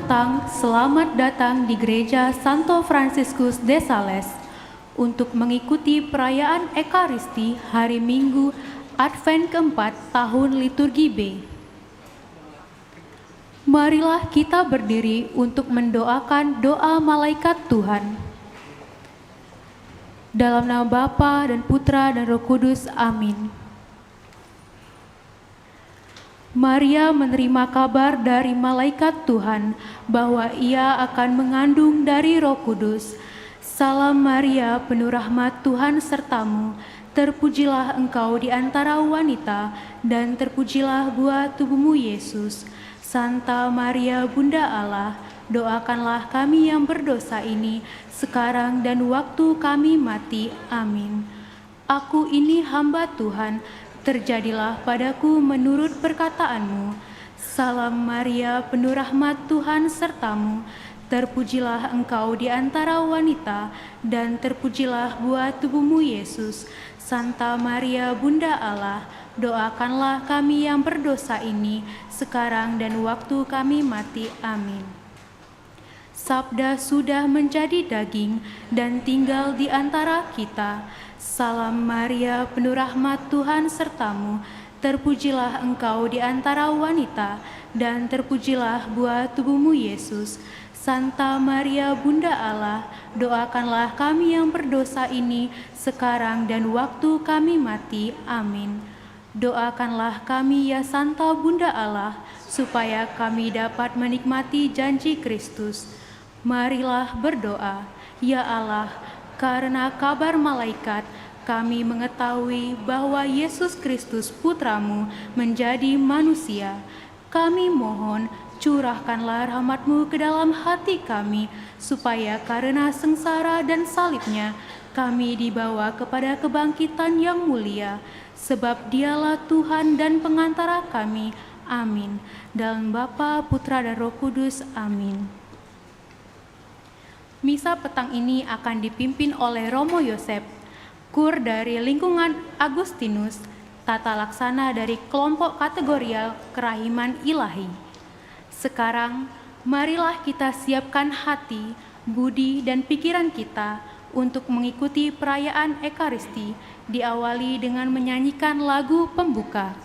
selamat datang di Gereja Santo Fransiskus de Sales untuk mengikuti perayaan Ekaristi hari Minggu Advent keempat tahun liturgi B. Marilah kita berdiri untuk mendoakan doa malaikat Tuhan. Dalam nama Bapa dan Putra dan Roh Kudus, amin. Maria menerima kabar dari malaikat Tuhan bahwa ia akan mengandung dari Roh Kudus. Salam Maria, penuh rahmat Tuhan sertamu, terpujilah engkau di antara wanita, dan terpujilah buah tubuhmu Yesus. Santa Maria, Bunda Allah, doakanlah kami yang berdosa ini, sekarang dan waktu kami mati. Amin. Aku ini hamba Tuhan, terjadilah padaku menurut perkataanmu. Salam Maria, penuh rahmat Tuhan sertamu, terpujilah engkau di antara wanita, dan terpujilah buah tubuhmu Yesus. Santa Maria, Bunda Allah, doakanlah kami yang berdosa ini, sekarang dan waktu kami mati. Amin. Sabda sudah menjadi daging dan tinggal di antara kita. Salam Maria, penuh rahmat Tuhan sertamu, terpujilah engkau di antara wanita, dan terpujilah buah tubuhmu Yesus. Santa Maria, Bunda Allah, doakanlah kami yang berdosa ini, sekarang dan waktu kami mati. Amin. Doakanlah kami ya Santa Bunda Allah, supaya kami dapat menikmati janji Kristus. Marilah berdoa. Ya Allah, karena kabar malaikat, kami mengetahui bahwa Yesus Kristus Putramu menjadi manusia. Kami mohon, curahkanlah rahmat-Mu ke dalam hati kami, supaya karena sengsara dan salibnya, kami dibawa kepada kebangkitan yang mulia. Sebab Dialah Tuhan dan pengantara kami. Amin. Dalam Bapa, Putra, dan Roh Kudus. Amin. Misa petang ini akan dipimpin oleh Romo Yosef, kur dari lingkungan Agustinus, tata laksana dari kelompok kategorial Kerahiman Ilahi. Sekarang, marilah kita siapkan hati, budi, dan pikiran kita untuk mengikuti perayaan Ekaristi, diawali dengan menyanyikan lagu pembuka.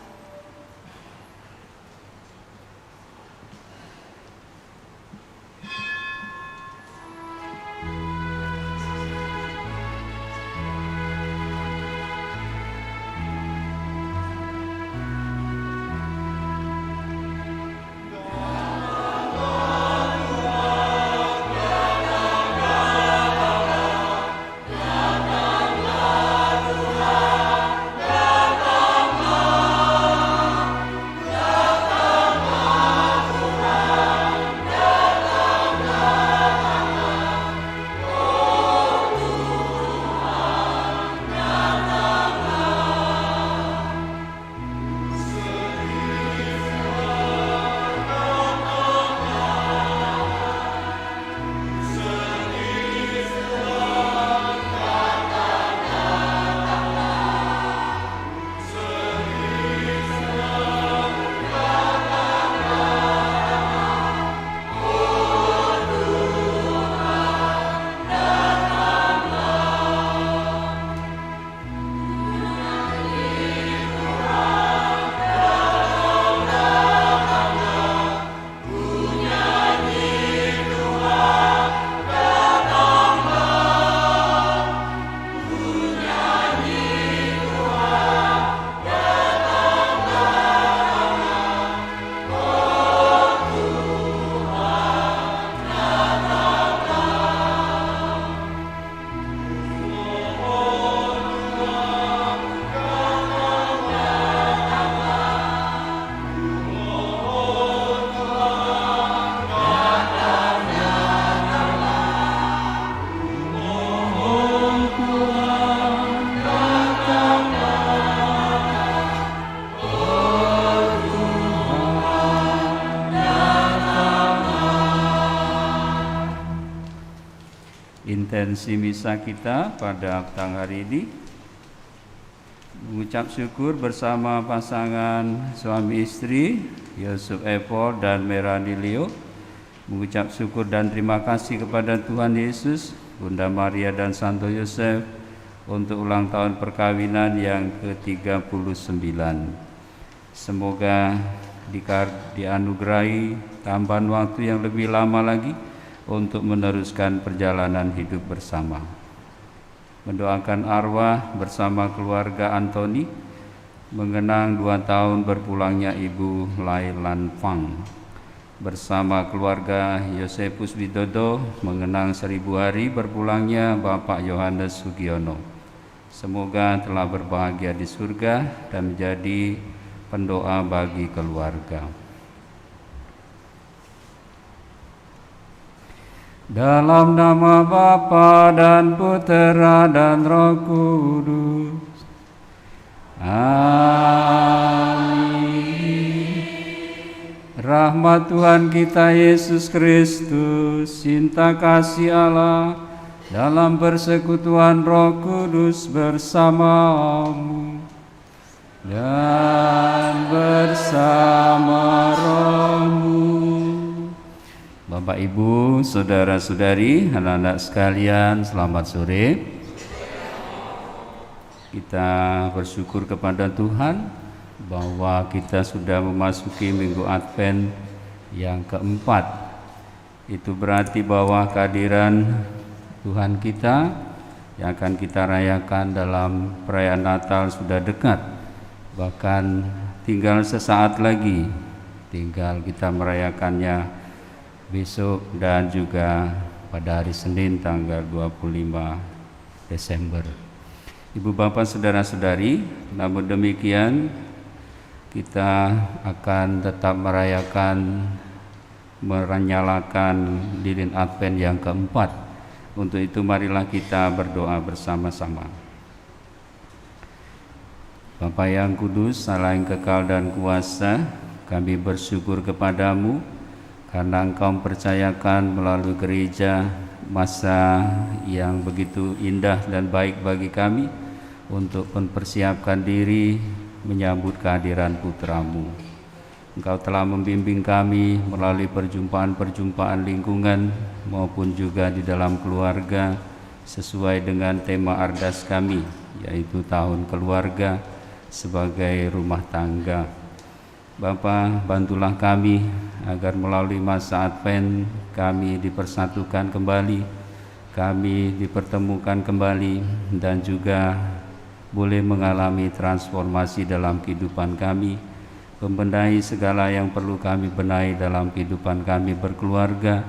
Intensi misa kita pada petang hari ini mengucap syukur bersama pasangan suami istri Yusuf Epor dan Merani Leo mengucap syukur dan terima kasih kepada Tuhan Yesus, Bunda Maria dan Santo Yosef untuk ulang tahun perkawinan yang ke-39. Semoga dianugerahi tambahan waktu yang lebih lama lagi untuk meneruskan perjalanan hidup bersama. Mendoakan arwah bersama keluarga Antoni mengenang 2 tahun berpulangnya Ibu Lai Lan Fang. Bersama keluarga Yosefus Widodo mengenang 1000 hari berpulangnya Bapak Yohanes Sugiono. Semoga telah berbahagia di surga dan menjadi pendoa bagi keluarga. Dalam nama Bapa dan Putera dan Roh Kudus. Amin. Rahmat Tuhan kita Yesus Kristus, cinta kasih Allah, dalam persekutuan Roh Kudus bersamamu dan bersama rohmu. Bapak, Ibu, saudara-saudari, anak-anak sekalian, selamat sore. Kita bersyukur kepada Tuhan bahwa kita sudah memasuki minggu Advent yang keempat. Itu berarti bahwa kehadiran Tuhan kita yang akan kita rayakan dalam perayaan Natal sudah dekat. Bahkan tinggal sesaat lagi, tinggal kita merayakannya besok dan juga pada hari Senin tanggal 25 Desember. Ibu bapak saudara-saudari, namun demikian kita akan tetap menyalakan lilin Advent yang keempat. Untuk itu marilah kita berdoa bersama-sama. Bapa yang kudus, Allah yang kekal dan kuasa, kami bersyukur kepadamu karena Engkau mempercayakan melalui gereja masa yang begitu indah dan baik bagi kami untuk mempersiapkan diri menyambut kehadiran putra-Mu. Engkau telah membimbing kami melalui perjumpaan-perjumpaan lingkungan maupun juga di dalam keluarga sesuai dengan tema ardas kami, yaitu tahun keluarga sebagai rumah tangga. Bapa, bantulah kami agar melalui masa Advent kami dipersatukan kembali, kami dipertemukan kembali, dan juga boleh mengalami transformasi dalam kehidupan kami, membenahi segala yang perlu kami benahi dalam kehidupan kami berkeluarga,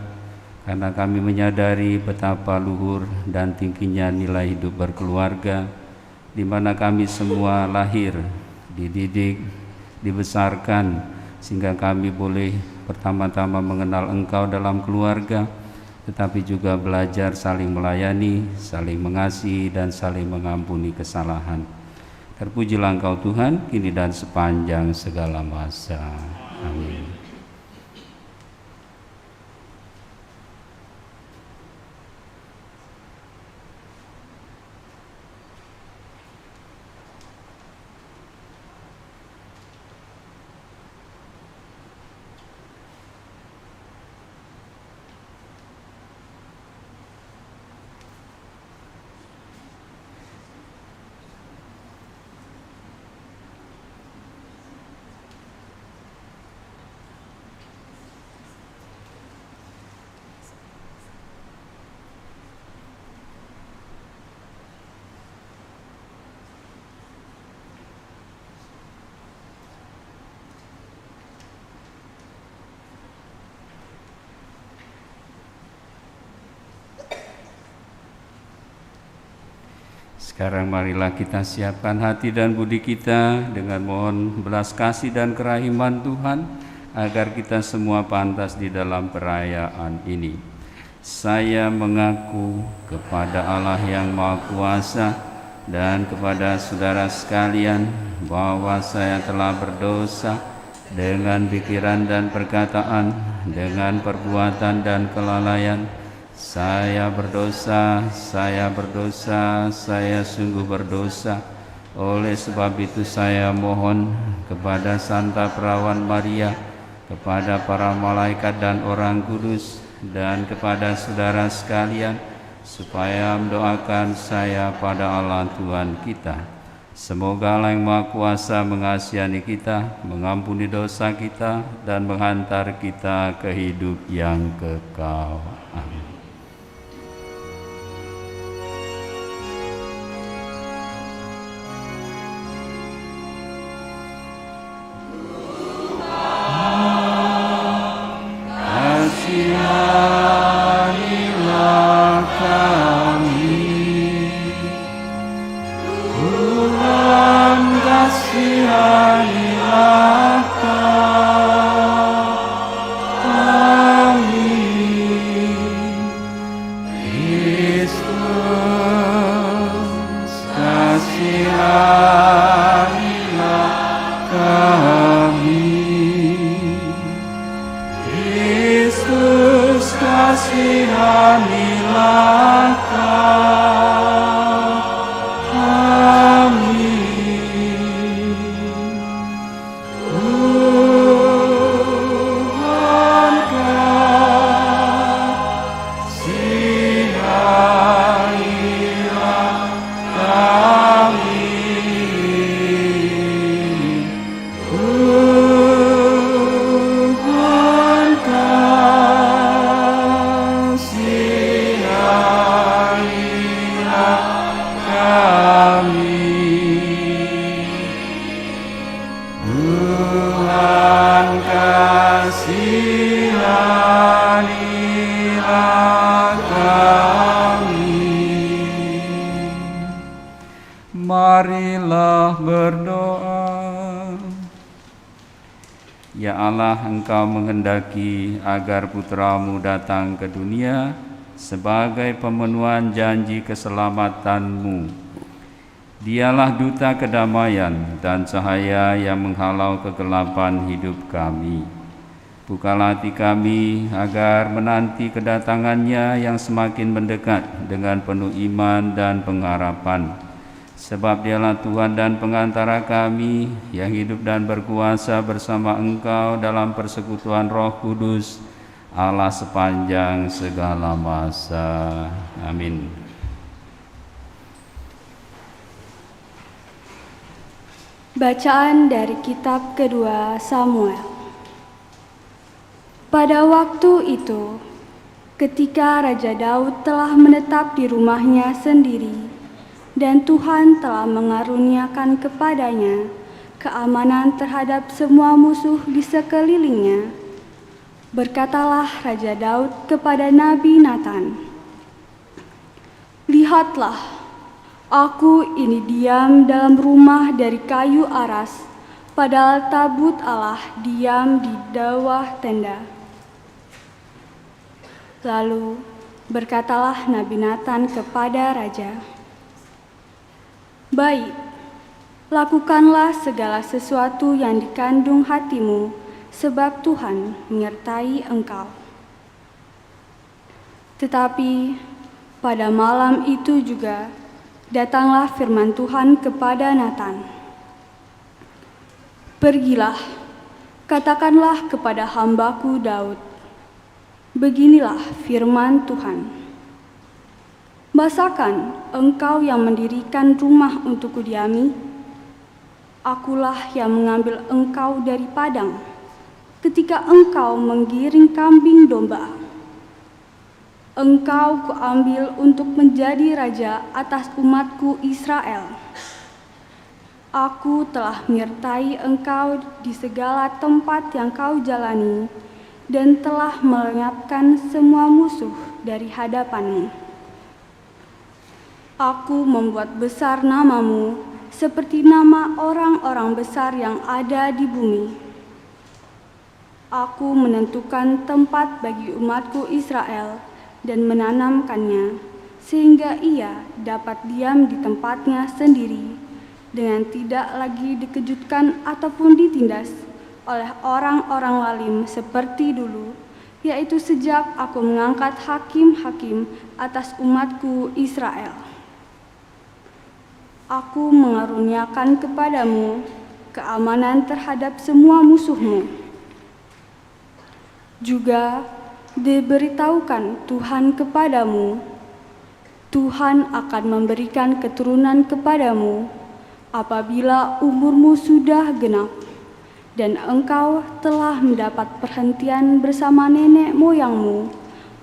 karena kami menyadari betapa luhur dan tingginya nilai hidup berkeluarga, di mana kami semua lahir, dididik, dibesarkan, sehingga kami boleh pertama-tama mengenal Engkau dalam keluarga, tetapi juga belajar saling melayani, saling mengasihi, dan saling mengampuni kesalahan. Terpujilah Engkau Tuhan, kini dan sepanjang segala masa. Amin. Sekarang marilah kita siapkan hati dan budi kita dengan mohon belas kasih dan kerahiman Tuhan agar kita semua pantas di dalam perayaan ini. Saya mengaku kepada Allah yang Maha Kuasa dan kepada saudara sekalian bahwa saya telah berdosa dengan pikiran dan perkataan, dengan perbuatan dan kelalaian. Saya berdosa, saya sungguh berdosa. Oleh sebab itu saya mohon kepada Santa Perawan Maria, kepada para malaikat dan orang kudus, dan kepada saudara sekalian, supaya mendoakan saya pada Allah Tuhan kita. Semoga Allah yang Maha Kuasa mengasihani kita, mengampuni dosa kita, dan menghantar kita ke hidup yang kekal. Amin. Kasihanilah kami, Tuhan, kasihanilah kami, Kristus, kasihanilah kami, Kristus, kasihanilah kami. Tuhan, kasihanilah kami. Tuhan, kasihanilah kami. Tuhan, kasihanilah kami. Marilah berdoa. Ya Allah, Engkau menghendaki agar putra-Mu datang ke dunia sebagai pemenuhan janji keselamatan-Mu. Dialah duta kedamaian dan cahaya yang menghalau kegelapan hidup kami. Bukalah hati kami agar menanti kedatangannya yang semakin mendekat dengan penuh iman dan pengharapan. Sebab Dialah Tuhan dan pengantara kami yang hidup dan berkuasa bersama Engkau dalam persekutuan Roh Kudus, Allah sepanjang segala masa. Amin. Bacaan dari kitab kedua Samuel. Pada waktu itu, ketika Raja Daud telah menetap di rumahnya sendiri, dan Tuhan telah mengaruniakan kepadanya keamanan terhadap semua musuh di sekelilingnya, berkatalah Raja Daud kepada Nabi Nathan, "Lihatlah, aku ini diam dalam rumah dari kayu aras, padahal tabut Allah diam di bawah tenda." Lalu berkatalah Nabi Nathan kepada Raja, "Baik, lakukanlah segala sesuatu yang dikandung hatimu, sebab Tuhan menyertai engkau." Tetapi pada malam itu juga datanglah firman Tuhan kepada Nathan, "Pergilah, katakanlah kepada hambaku Daud, beginilah firman Tuhan. Masakan engkau yang mendirikan rumah untuk kudiami? Akulah yang mengambil engkau dari padang ketika engkau menggiring kambing domba. Engkau kuambil untuk menjadi raja atas umatku Israel. Aku telah menyertai engkau di segala tempat yang kau jalani dan telah melenyapkan semua musuh dari hadapanmu. Aku membuat besar namamu seperti nama orang-orang besar yang ada di bumi. Aku menentukan tempat bagi umatku Israel dan menanamkannya, sehingga ia dapat diam di tempatnya sendiri, dengan tidak lagi dikejutkan ataupun ditindas oleh orang-orang lalim seperti dulu, yaitu sejak aku mengangkat hakim-hakim atas umatku Israel. Aku mengaruniakan kepadamu keamanan terhadap semua musuhmu. Juga diberitahukan Tuhan kepadamu, Tuhan akan memberikan keturunan kepadamu apabila umurmu sudah genap, dan engkau telah mendapat perhentian bersama nenek moyangmu,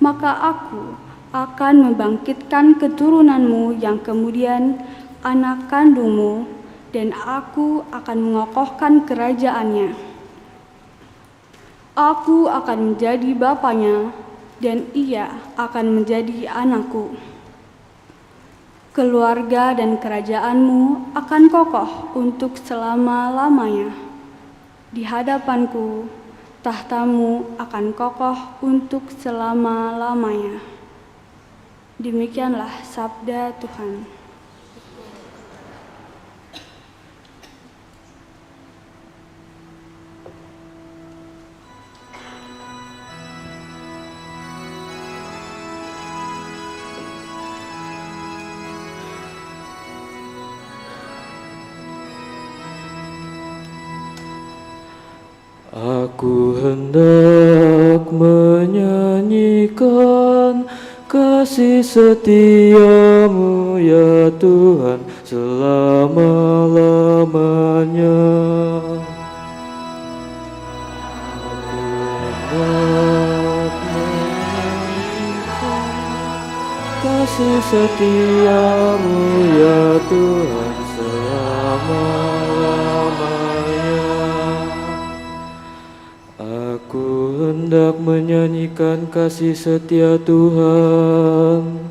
maka aku akan membangkitkan keturunanmu yang kemudian anak kandungmu, dan aku akan mengokohkan kerajaannya. Aku akan menjadi bapanya, dan ia akan menjadi anakku. Keluarga dan kerajaanmu akan kokoh untuk selama-lamanya. Di hadapanku, tahtamu akan kokoh untuk selama-lamanya. Demikianlah sabda Tuhan. Aku hendak menyanyikan kasih setiamu ya Tuhan selama-lamanya. Aku hendak menyanyikan kasih setiamu ya Tuhan selama-lamanya. Aku hendak menyanyikan kasih setia Tuhan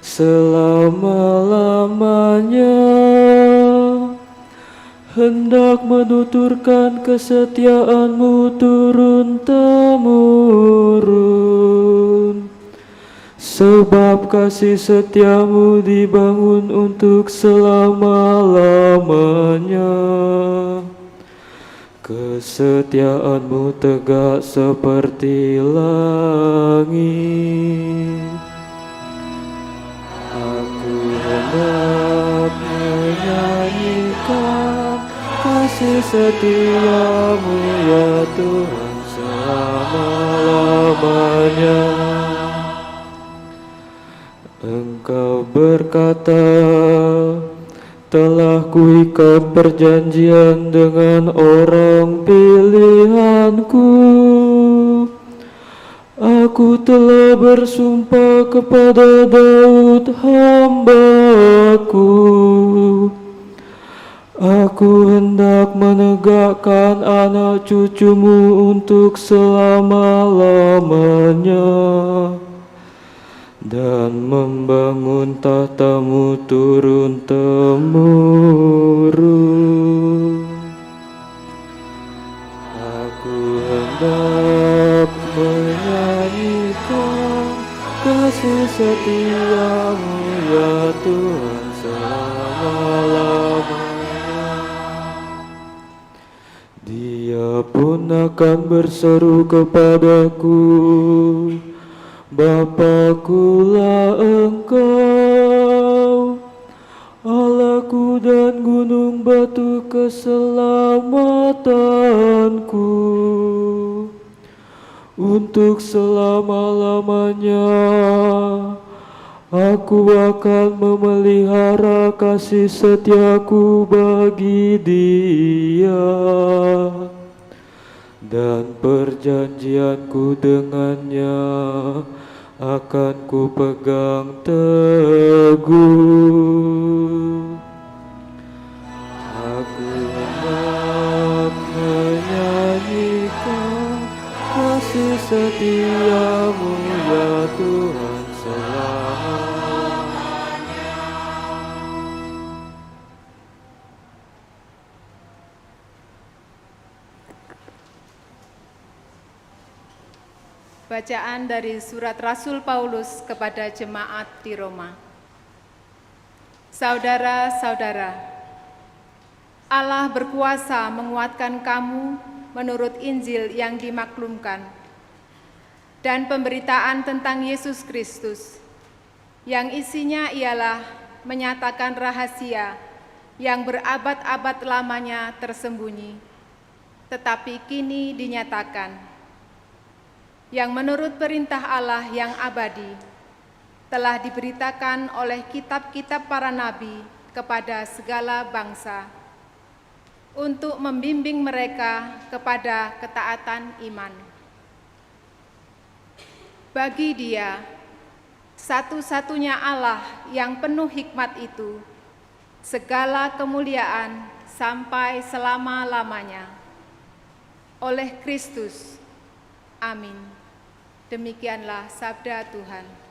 selama-lamanya, hendak menuturkan kesetiaan-Mu turun-temurun. Sebab kasih setiamu dibangun untuk selama-lamanya. Kesetiaanmu tegak seperti langit. Aku hendak menyanyikan kasih setiamu ya Tuhan selama-lamanya. Engkau berkata, telah kuikat perjanjian dengan orang pilihanku. Aku telah bersumpah kepada Daud hamba-Ku. Aku hendak menegakkan anak cucumu untuk selama-lamanya, dan membangun tahtamu turun-temurun. Aku hendak menyanyikan kasih setiamu ya Tuhan selama-lamanya. Dia pun akan berseru kepadaku, Bapakulah Engkau, Allahku dan gunung batu keselamatanku. Untuk selama-lamanya aku akan memelihara kasih setiaku bagi dia, dan perjanjianku dengannya akan ku pegang teguh. Aku hendak menyanyikan kasih setiamu ya Tuhan selama-lamanya. Bacaan dari surat Rasul Paulus kepada jemaat di Roma. Saudara-saudara, Allah berkuasa menguatkan kamu menurut Injil yang dimaklumkan dan pemberitaan tentang Yesus Kristus, yang isinya ialah menyatakan rahasia yang berabad-abad lamanya tersembunyi, tetapi kini dinyatakan, yang menurut perintah Allah yang abadi telah diberitakan oleh kitab-kitab para nabi kepada segala bangsa untuk membimbing mereka kepada ketaatan iman. Bagi Dia, satu-satunya Allah yang penuh hikmat itu, segala kemuliaan sampai selama-lamanya. Oleh Kristus. Amin. Demikianlah sabda Tuhan.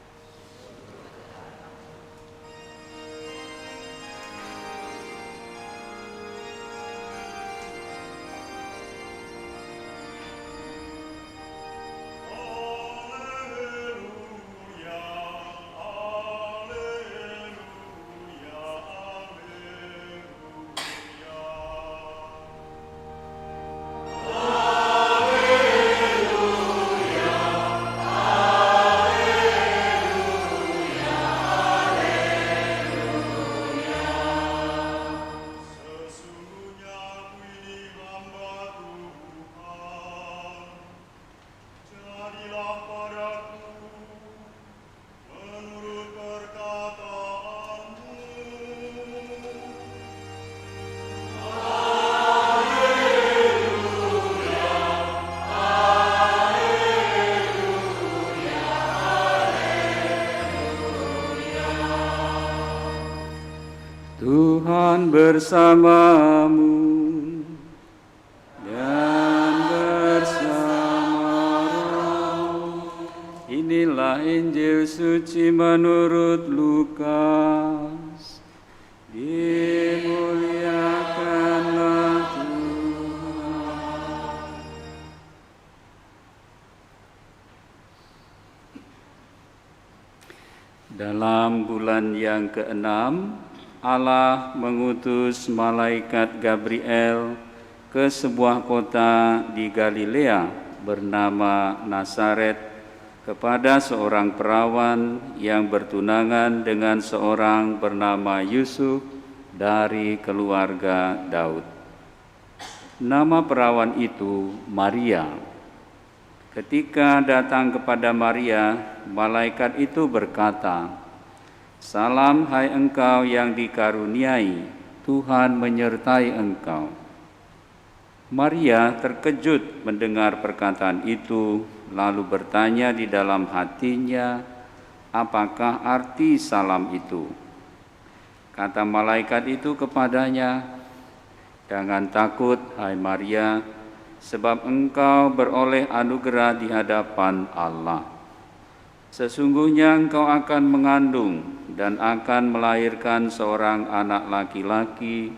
Tuhan bersamamu dan bersama rohmu. Inilah Injil suci menurut Lukas. Dimuliakanlah Tuhan. Dalam bulan yang ke-6, Allah mengutus malaikat Gabriel ke sebuah kota di Galilea bernama Nazaret kepada seorang perawan yang bertunangan dengan seorang bernama Yusuf dari keluarga Daud. Nama perawan itu Maria. Ketika datang kepada Maria, malaikat itu berkata, "Salam hai engkau yang dikaruniai, Tuhan menyertai engkau." Maria terkejut mendengar perkataan itu, lalu bertanya di dalam hatinya, apakah arti salam itu? Kata malaikat itu kepadanya, "Jangan takut, hai Maria, sebab engkau beroleh anugerah di hadapan Allah. Sesungguhnya engkau akan mengandung dan akan melahirkan seorang anak laki-laki,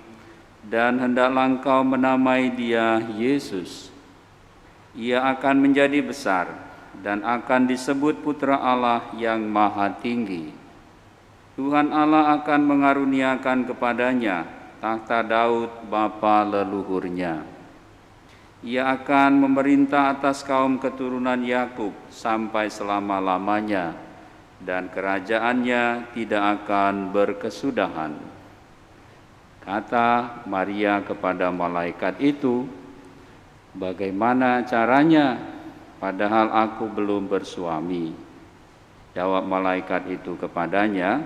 dan hendaklah engkau menamai dia Yesus. Ia akan menjadi besar dan akan disebut Putra Allah yang Maha Tinggi. Tuhan Allah akan mengaruniakan kepadanya takhta Daud bapa leluhurnya. Ia akan memerintah atas kaum keturunan Yakub sampai selama-lamanya, dan kerajaannya tidak akan berkesudahan." Kata Maria kepada malaikat itu, "Bagaimana caranya, padahal aku belum bersuami?" Jawab malaikat itu kepadanya,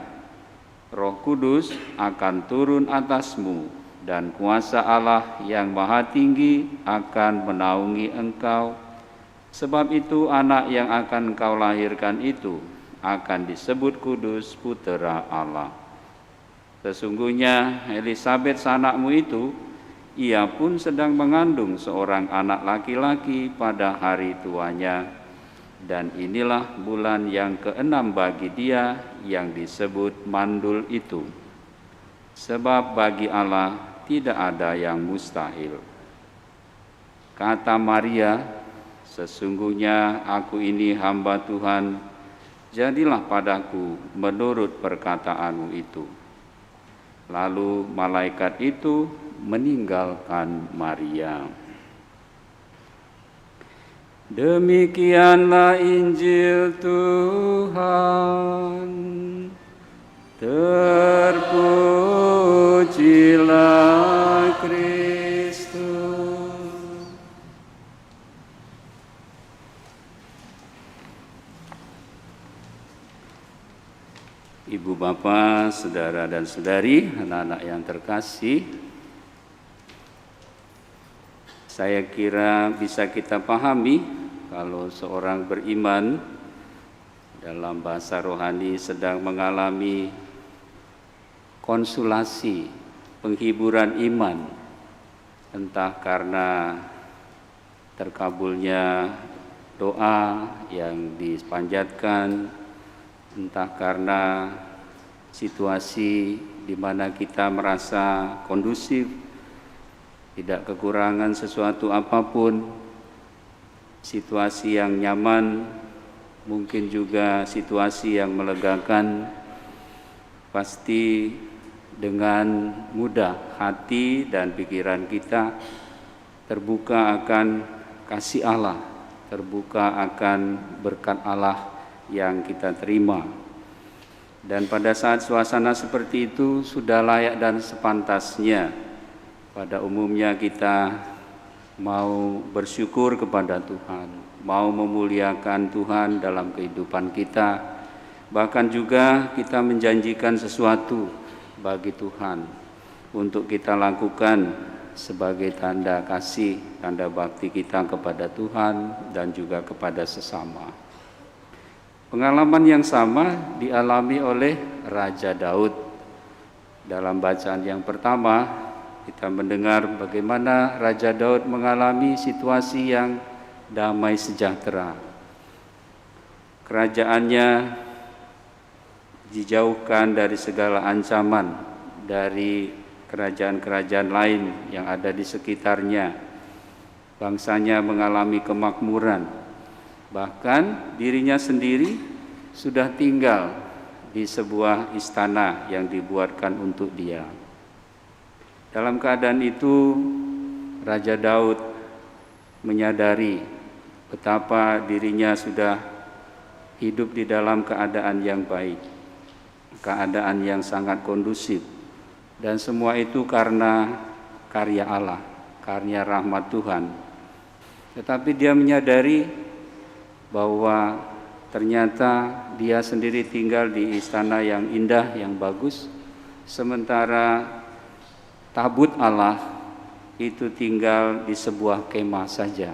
"Roh Kudus akan turun atasmu, dan kuasa Allah yang Maha Tinggi akan menaungi engkau. Sebab itu anak yang akan engkau lahirkan itu akan disebut kudus, Putera Allah. Sesungguhnya Elisabet anakmu itu, ia pun sedang mengandung seorang anak laki-laki pada hari tuanya. Dan inilah bulan yang ke-6 bagi dia yang disebut mandul itu. Sebab bagi Allah tidak ada yang mustahil." Kata Maria, "Sesungguhnya aku ini hamba Tuhan, jadilah padaku menurut perkataanmu itu." Lalu malaikat itu meninggalkan Maria. Demikianlah Injil Tuhan. Terpujilah Kristus. Ibu bapak, saudara dan saudari, anak-anak yang terkasih, saya kira bisa kita pahami kalau seorang beriman dalam bahasa rohani sedang mengalami konsulasi, penghiburan iman, entah karena terkabulnya doa yang dipanjatkan, entah karena situasi di mana kita merasa kondusif, tidak kekurangan sesuatu apapun, situasi yang nyaman, mungkin juga situasi yang melegakan, pasti dengan mudah hati dan pikiran kita terbuka akan kasih Allah, terbuka akan berkat Allah yang kita terima. Dan pada saat suasana seperti itu sudah layak dan sepantasnya pada umumnya kita mau bersyukur kepada Tuhan, mau memuliakan Tuhan dalam kehidupan kita, bahkan juga kita menjanjikan sesuatu bagi Tuhan untuk kita lakukan sebagai tanda kasih, tanda bakti kita kepada Tuhan dan juga kepada sesama. Pengalaman yang sama dialami oleh Raja Daud. Dalam bacaan yang pertama, kita mendengar bagaimana Raja Daud mengalami situasi yang damai sejahtera. Kerajaannya dijauhkan dari segala ancaman dari kerajaan-kerajaan lain yang ada di sekitarnya. Bangsanya mengalami kemakmuran. Bahkan dirinya sendiri sudah tinggal di sebuah istana yang dibuatkan untuk dia. Dalam keadaan itu, Raja Daud menyadari betapa dirinya sudah hidup di dalam keadaan yang baik, keadaan yang sangat kondusif, dan semua itu karena karya Allah, karya rahmat Tuhan. Tetapi dia menyadari bahwa ternyata dia sendiri tinggal di istana yang indah, yang bagus, sementara tabut Allah itu tinggal di sebuah kemah saja.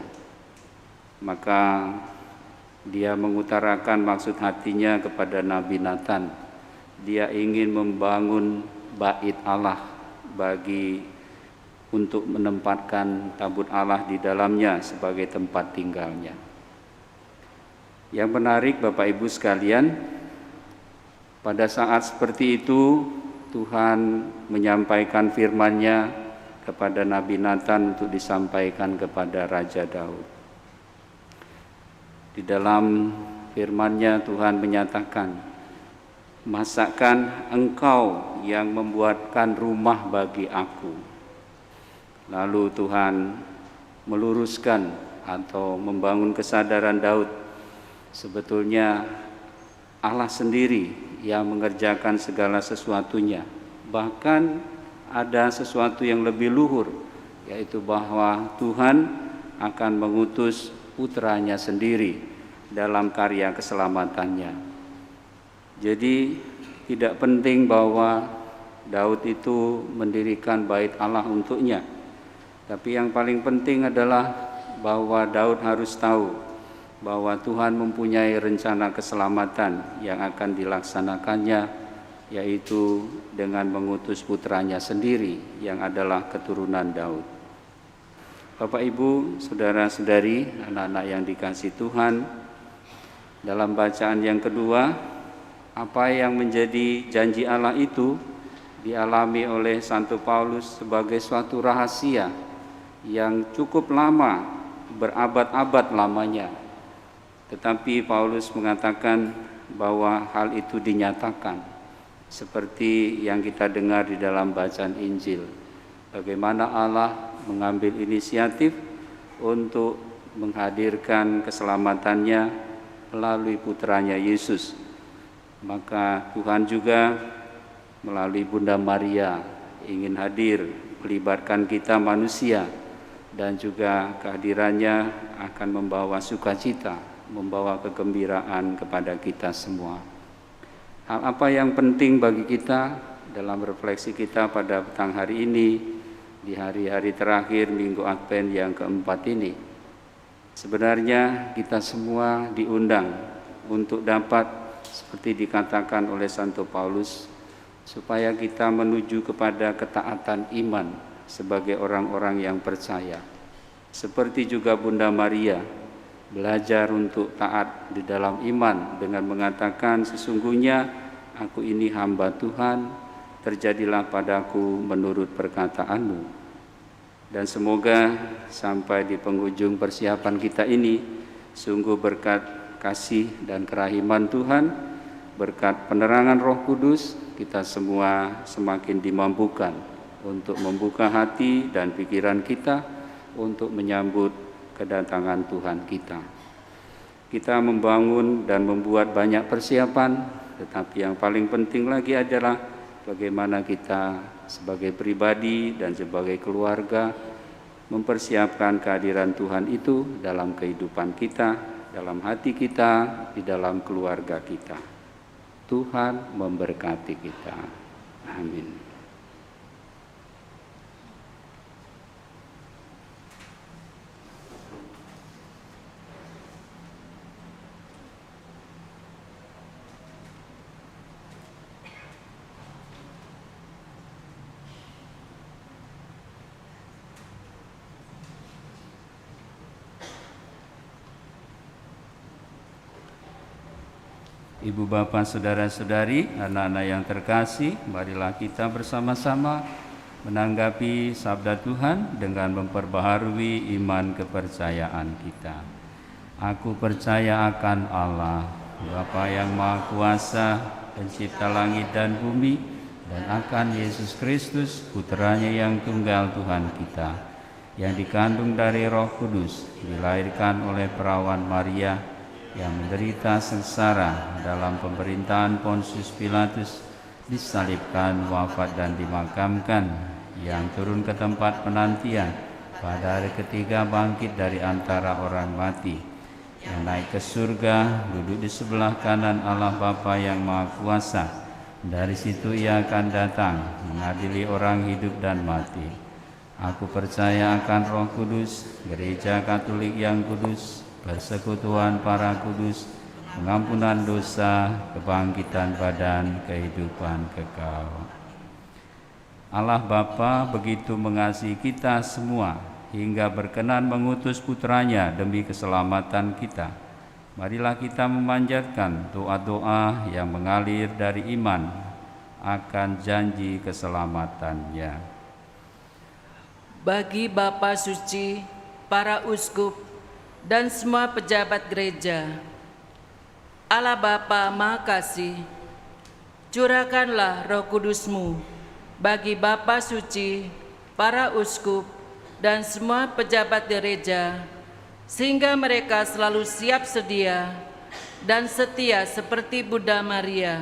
Maka dia mengutarakan maksud hatinya kepada Nabi Nathan. Dia ingin membangun bait Allah untuk menempatkan tabut Allah di dalamnya sebagai tempat tinggalnya. Yang menarik Bapak Ibu sekalian, pada saat seperti itu Tuhan menyampaikan firman-Nya kepada Nabi Nathan untuk disampaikan kepada Raja Daud. Di dalam firman-Nya Tuhan menyatakan, "Masakan engkau yang membuatkan rumah bagi aku?" Lalu Tuhan meluruskan atau membangun kesadaran Daud, sebetulnya Allah sendiri yang mengerjakan segala sesuatunya. Bahkan ada sesuatu yang lebih luhur, yaitu bahwa Tuhan akan mengutus putranya sendiri dalam karya keselamatannya. Jadi tidak penting bahwa Daud itu mendirikan bait Allah untuknya. Tapi yang paling penting adalah bahwa Daud harus tahu bahwa Tuhan mempunyai rencana keselamatan yang akan dilaksanakannya, yaitu dengan mengutus putranya sendiri yang adalah keturunan Daud. Bapak Ibu, saudara-saudari, anak-anak yang dikasihi Tuhan, dalam bacaan yang kedua, apa yang menjadi janji Allah itu dialami oleh Santo Paulus sebagai suatu rahasia yang cukup lama, berabad-abad lamanya. Tetapi Paulus mengatakan bahwa hal itu dinyatakan seperti yang kita dengar di dalam bacaan Injil. Bagaimana Allah mengambil inisiatif untuk menghadirkan keselamatannya melalui putranya Yesus. Maka Tuhan juga melalui Bunda Maria ingin hadir melibatkan kita manusia, dan juga kehadirannya akan membawa sukacita, membawa kegembiraan kepada kita semua. Hal apa yang penting bagi kita dalam refleksi kita pada petang hari ini, di hari-hari terakhir Minggu Advent yang keempat ini? Sebenarnya kita semua diundang untuk dapat, seperti dikatakan oleh Santo Paulus, supaya kita menuju kepada ketaatan iman sebagai orang-orang yang percaya. Seperti juga Bunda Maria, belajar untuk taat di dalam iman dengan mengatakan, sesungguhnya aku ini hamba Tuhan, terjadilah padaku menurut perkataanmu. Dan semoga sampai di penghujung persiapan kita ini, sungguh berkat kasih dan kerahiman Tuhan, berkat penerangan Roh Kudus, kita semua semakin dimampukan untuk membuka hati dan pikiran kita untuk menyambut kedatangan Tuhan kita. Kita membangun dan membuat banyak persiapan, tetapi yang paling penting lagi adalah bagaimana kita sebagai pribadi dan sebagai keluarga mempersiapkan kehadiran Tuhan itu dalam kehidupan kita, dalam hati kita, di dalam keluarga kita. Tuhan memberkati kita. Amin. Ibu bapak saudara-saudari, anak-anak yang terkasih, marilah kita bersama-sama menanggapi sabda Tuhan dengan memperbaharui iman kepercayaan kita. Aku percaya akan Allah, Bapa yang Maha Kuasa, Pencipta langit dan bumi, dan akan Yesus Kristus, Putranya yang tunggal Tuhan kita, yang dikandung dari Roh Kudus, dilahirkan oleh perawan Maria, yang menderita sengsara dalam pemerintahan Pontius Pilatus, disalibkan, wafat dan dimakamkan, yang turun ke tempat penantian, pada hari ketiga bangkit dari antara orang mati, yang naik ke surga, duduk di sebelah kanan Allah Bapa yang Maha Kuasa. Dari situ Ia akan datang mengadili orang hidup dan mati. Aku percaya akan Roh Kudus, Gereja Katolik yang kudus, persekutuan para kudus, pengampunan dosa, kebangkitan badan, kehidupan kekal. Allah Bapa begitu mengasihi kita semua hingga berkenan mengutus Putranya demi keselamatan kita. Marilah kita memanjatkan doa-doa yang mengalir dari iman akan janji keselamatannya. Bagi Bapa Suci, para uskup, dan semua pejabat gereja, Allah Bapa Maha Kasih, curahkanlah Roh Kudus-Mu bagi Bapa Suci, para uskup, dan semua pejabat gereja, sehingga mereka selalu siap sedia dan setia seperti Bunda Maria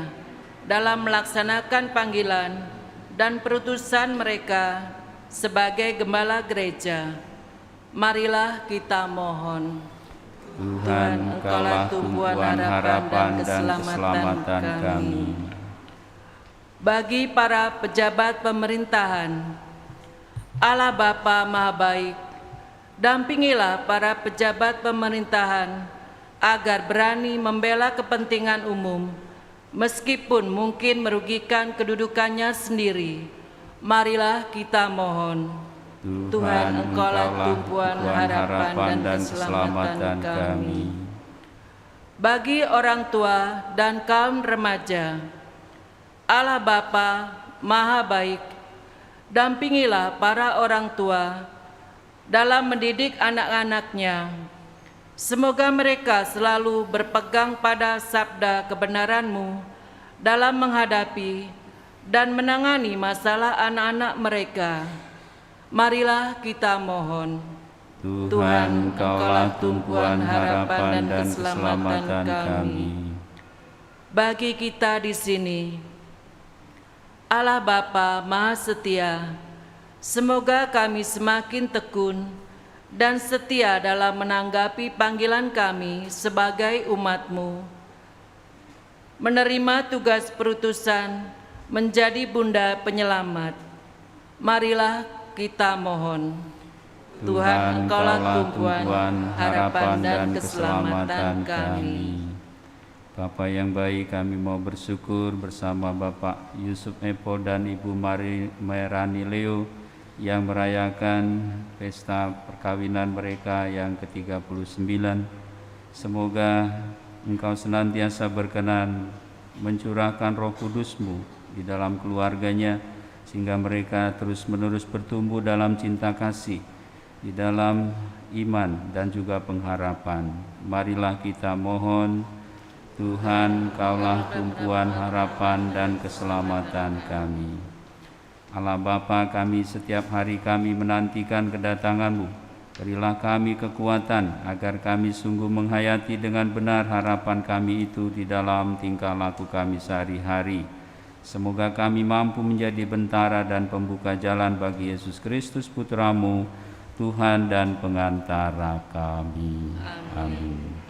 dalam melaksanakan panggilan dan perutusan mereka sebagai gembala gereja. Marilah kita mohon. Tuhan, Engkaulah tumpuan harapan dan keselamatan kami. Bagi para pejabat pemerintahan, Allah Bapa Maha Baik, dampingilah para pejabat pemerintahan agar berani membela kepentingan umum, meskipun mungkin merugikan kedudukannya sendiri. Marilah kita mohon. Tuhan, Engkaulah tumpuan harapan dan keselamatan kami. Bagi orang tua dan kaum remaja, Allah Bapa Maha Baik, dampingilah para orang tua dalam mendidik anak-anaknya. Semoga mereka selalu berpegang pada sabda kebenaran-Mu dalam menghadapi dan menangani masalah anak-anak mereka. Marilah kita mohon. Tuhan, Engkaulah tumpuan harapan dan keselamatan kami. Bagi kita di sini, Allah Bapa Maha Setia, semoga kami semakin tekun dan setia dalam menanggapi panggilan kami sebagai umat-Mu, menerima tugas perutusan menjadi bunda penyelamat. Marilah kita mohon. Tuhan, Engkaulah tumpuan harapan dan keselamatan kami. Bapa yang baik, kami mau bersyukur bersama Bapak Yusuf Epo dan Ibu Merani Leo yang merayakan pesta perkawinan mereka yang ke-39. Semoga Engkau senantiasa berkenan mencurahkan Roh Kudus-Mu di dalam keluarganya, sehingga mereka terus-menerus bertumbuh dalam cinta kasih, di dalam iman dan juga pengharapan. Marilah kita mohon. Tuhan, Engkaulah tumpuan harapan dan keselamatan kami. Allah Bapa, kami setiap hari kami menantikan kedatangan-Mu. Berilah kami kekuatan agar kami sungguh menghayati dengan benar harapan kami itu di dalam tingkah laku kami sehari-hari. Semoga kami mampu menjadi bentara dan pembuka jalan bagi Yesus Kristus Putra-Mu, Tuhan dan pengantara kami. Amin.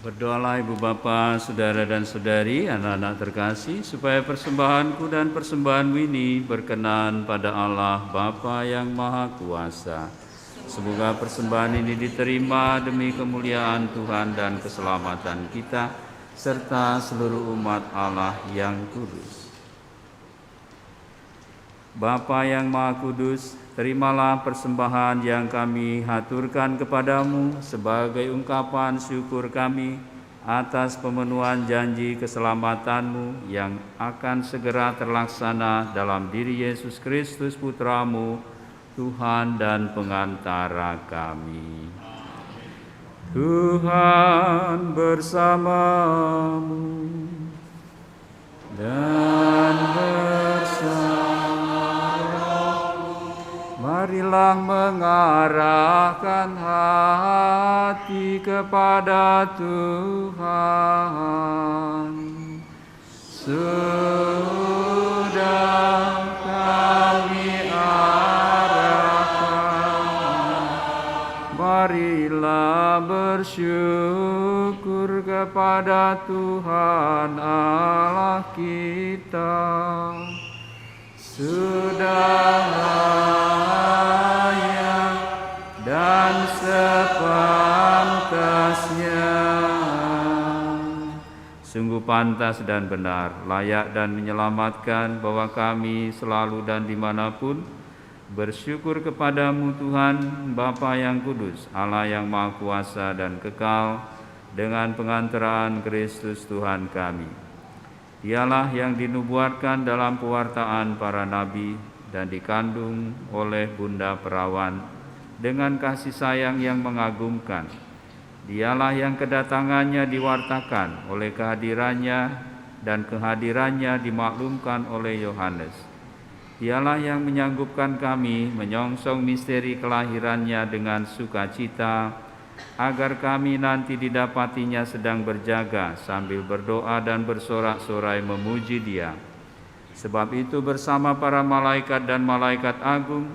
Berdoalah Ibu Bapa, Saudara dan Saudari, anak-anak terkasih, supaya persembahanku dan persembahanmu ini berkenan pada Allah Bapa yang Maha Kuasa. Semoga persembahan ini diterima demi kemuliaan Tuhan dan keselamatan kita, serta seluruh umat Allah yang kudus. Bapa yang Maha Kudus, terimalah persembahan yang kami haturkan kepadamu sebagai ungkapan syukur kami atas pemenuhan janji keselamatanmu yang akan segera terlaksana dalam diri Yesus Kristus Putra-Mu, Tuhan dan pengantara kami. Tuhan bersamamu dan bersama. Marilah mengarahkan hati kepada Tuhan. Sudah kami arahkan Tuhan Allah kita. Sudah layak dan sepantasnya. Sungguh pantas dan benar, layak dan menyelamatkan bahwa kami selalu dan dimanapun bersyukur kepadamu Tuhan, Bapa yang kudus, Allah yang maha kuasa dan kekal, dengan pengantaraan Kristus Tuhan kami. Dialah yang dinubuatkan dalam pewartaan para nabi dan dikandung oleh Bunda Perawan dengan kasih sayang yang mengagumkan. Dialah yang kedatangannya diwartakan oleh kehadirannya dan kehadirannya dimaklumkan oleh Yohanes. Dialah yang menyanggupkan kami menyongsong misteri kelahirannya dengan sukacita, agar kami nanti didapatinya sedang berjaga sambil berdoa dan bersorak-sorai memuji Dia. Sebab itu bersama para malaikat dan malaikat agung,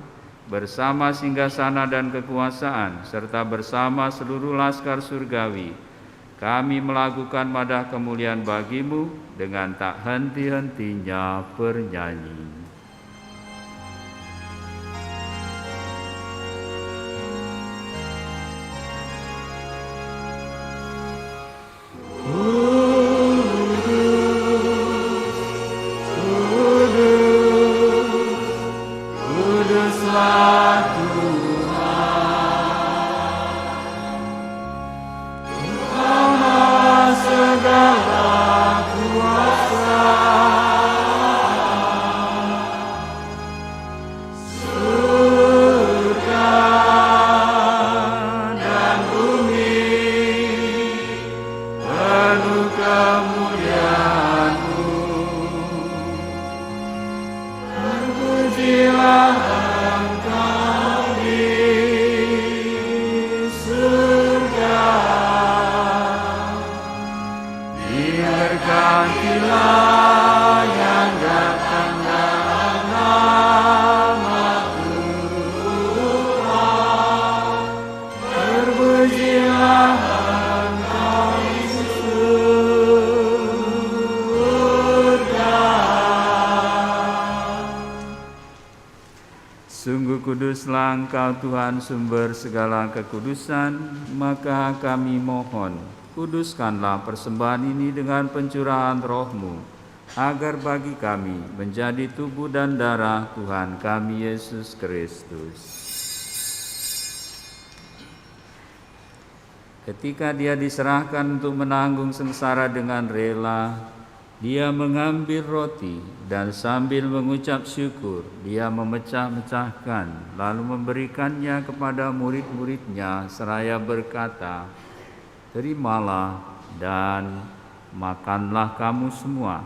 bersama singgasana dan kekuasaan, serta bersama seluruh laskar surgawi, kami melakukan madah kemuliaan bagimu dengan tak henti-hentinya bernyanyi. Sungguh kuduslah Engkau Tuhan, sumber segala kekudusan, maka kami mohon, kuduskanlah persembahan ini dengan pencurahan Roh-Mu, agar bagi kami menjadi tubuh dan darah Tuhan kami Yesus Kristus. Ketika Dia diserahkan untuk menanggung sengsara dengan rela, Dia mengambil roti dan sambil mengucap syukur, Dia memecah-mecahkan, lalu memberikannya kepada murid-muridnya seraya berkata, "Terimalah dan makanlah kamu semua.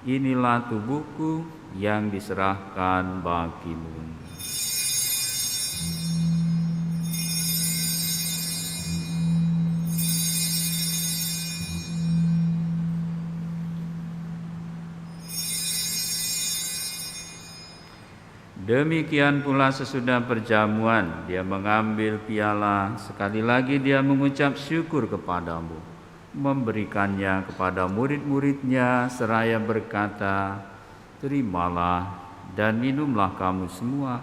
Inilah tubuhku yang diserahkan bagimu." Demikian pula sesudah perjamuan, Dia mengambil piala, sekali lagi Dia mengucap syukur kepadamu, memberikannya kepada murid-muridnya seraya berkata, "Terimalah dan minumlah kamu semua.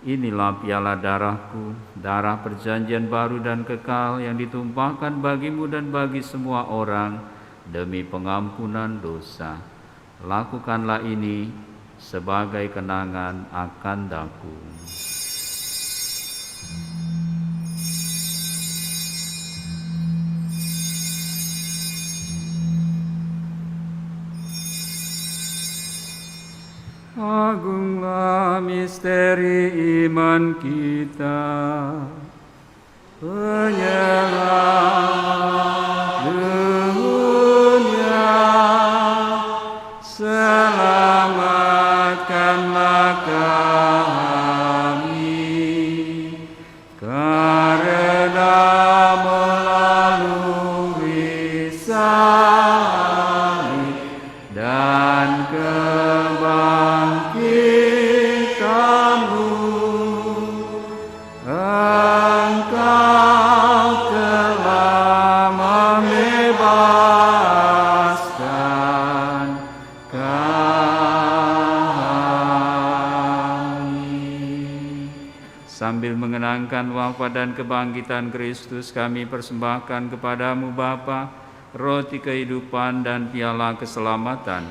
Inilah piala darahku, darah perjanjian baru dan kekal yang ditumpahkan bagimu dan bagi semua orang demi pengampunan dosa. Lakukanlah ini sebagai kenangan akan daku." Agunglah misteri iman kita, penyelamat dunia, selamatkanlah kami, karena melalui salib dan kebangkitan-Mu, Engkau telah sambil mengenangkan wafat dan kebangkitan Kristus, kami persembahkan kepadamu Bapa, roti kehidupan dan piala keselamatan.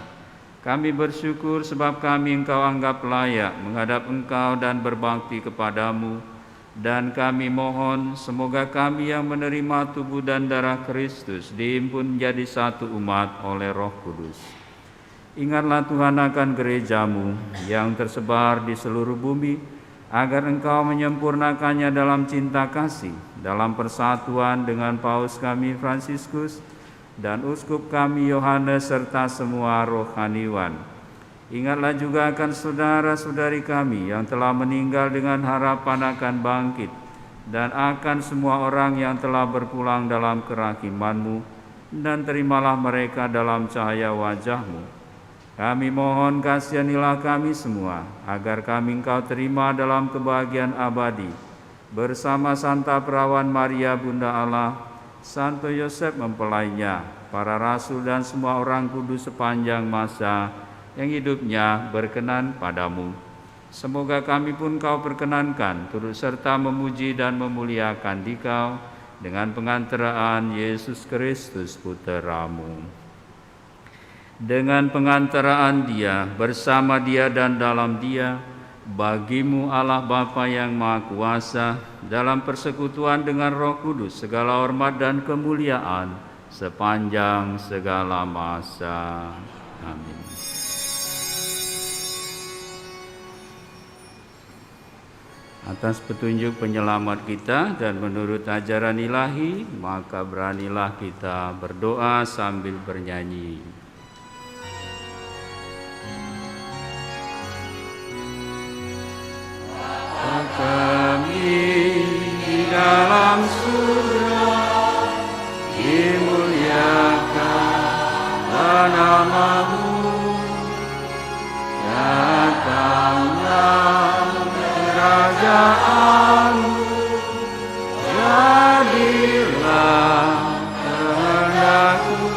Kami bersyukur sebab kami Engkau anggap layak menghadap Engkau dan berbakti kepadamu. Dan kami mohon semoga kami yang menerima tubuh dan darah Kristus dihimpun menjadi satu umat oleh Roh Kudus. Ingatlah Tuhan akan gerejamu yang tersebar di seluruh bumi, agar Engkau menyempurnakannya dalam cinta kasih, dalam persatuan dengan Paus kami Fransiskus dan Uskup kami Yohanes serta semua rohaniwan. Ingatlah juga akan saudara-saudari kami yang telah meninggal dengan harapan akan bangkit, dan akan semua orang yang telah berpulang dalam kerahiman-Mu, dan terimalah mereka dalam cahaya wajah-Mu. Kami mohon kasihanilah kami semua, agar kami Engkau terima dalam kebahagiaan abadi, bersama Santa Perawan Maria Bunda Allah, Santo Yosef mempelainya, para rasul dan semua orang kudus sepanjang masa yang hidupnya berkenan padamu. Semoga kami pun Kau perkenankan turut serta memuji dan memuliakan Dikau dengan pengantaraan Yesus Kristus Putra-Mu. Dengan pengantaraan Dia, bersama Dia dan dalam Dia, bagimu Allah Bapa yang Maha Kuasa, dalam persekutuan dengan Roh Kudus, segala hormat dan kemuliaan sepanjang segala masa. Amin. Atas petunjuk penyelamat kita dan menurut ajaran ilahi, maka beranilah kita berdoa sambil bernyanyi. Bapa kami di dalam surga, dimuliakanlah nama-Mu, datanglah kerajaan-Mu, jadilah kehendak-Mu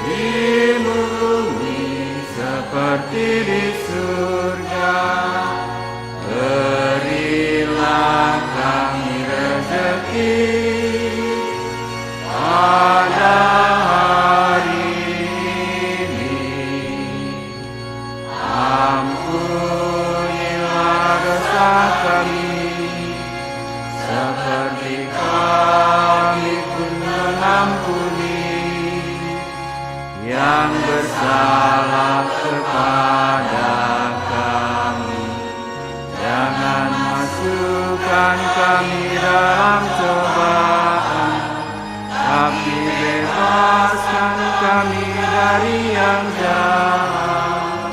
di bumi seperti di surga. Berilah kami rezeki pada hari ini. Ampunilah dosa kami, seperti kami pun mengampuni yang bersalah kepada kami. Jangan masukkan kami dalam cobaan, tapi bebaskan kami dari yang jahat.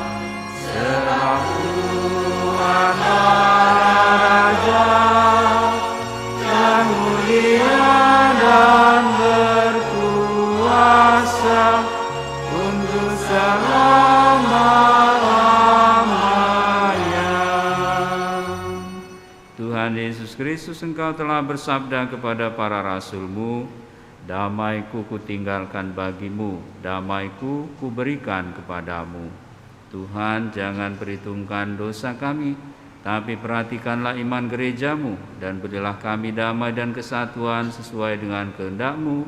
Sebab Tuhan Raja yang mulia dan berkuasa untuk selama-lamanya. Tuhan Yesus Kristus, Engkau telah bersabda kepada para rasul-Mu, damai-Ku kutinggalkan bagimu, damai-Ku kuberikan kepadamu. Tuhan, jangan perhitungkan dosa kami, tapi perhatikanlah iman gereja-Mu, dan berilah kami damai dan kesatuan sesuai dengan kehendak-Mu,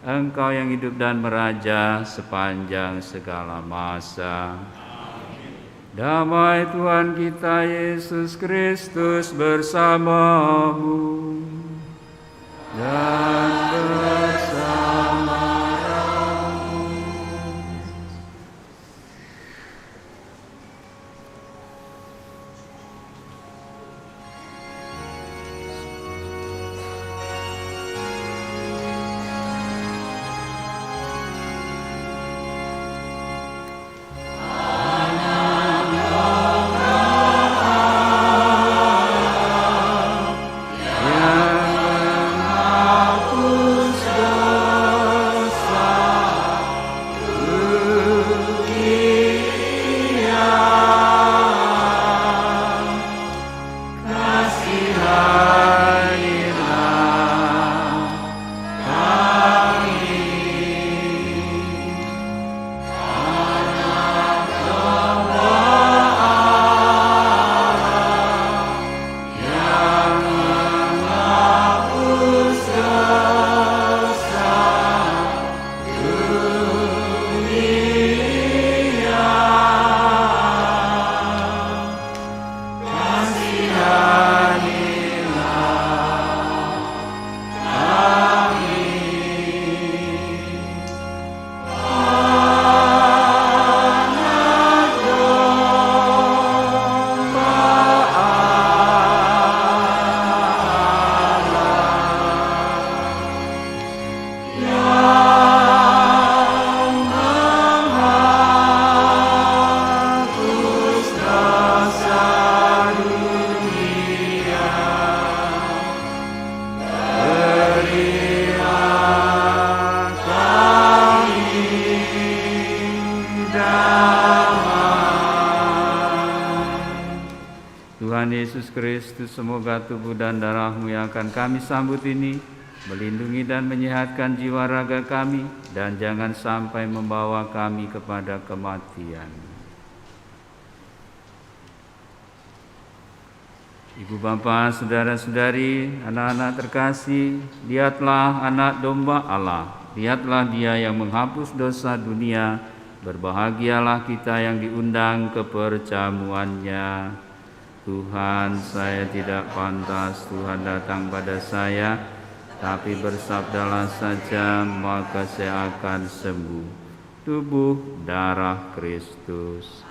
Engkau yang hidup dan meraja sepanjang segala masa. Damai Tuhan kita Yesus Kristus bersamamu dan bersama rohmu. Yang Tuhan Yesus Kristus, semoga tubuh dan darah-Mu yang akan kami sambut ini melindungi dan menyehatkan jiwa raga kami, dan jangan sampai membawa kami kepada kematian. Ibu bapa, saudara-saudari, anak-anak terkasih, lihatlah anak domba Allah, lihatlah Dia yang menghapus dosa dunia. Berbahagialah kita yang diundang ke perjamuannya. Tuhan, saya tidak pantas Tuhan datang pada saya, tapi bersabdalah saja, maka saya akan sembuh. Tubuh darah Kristus.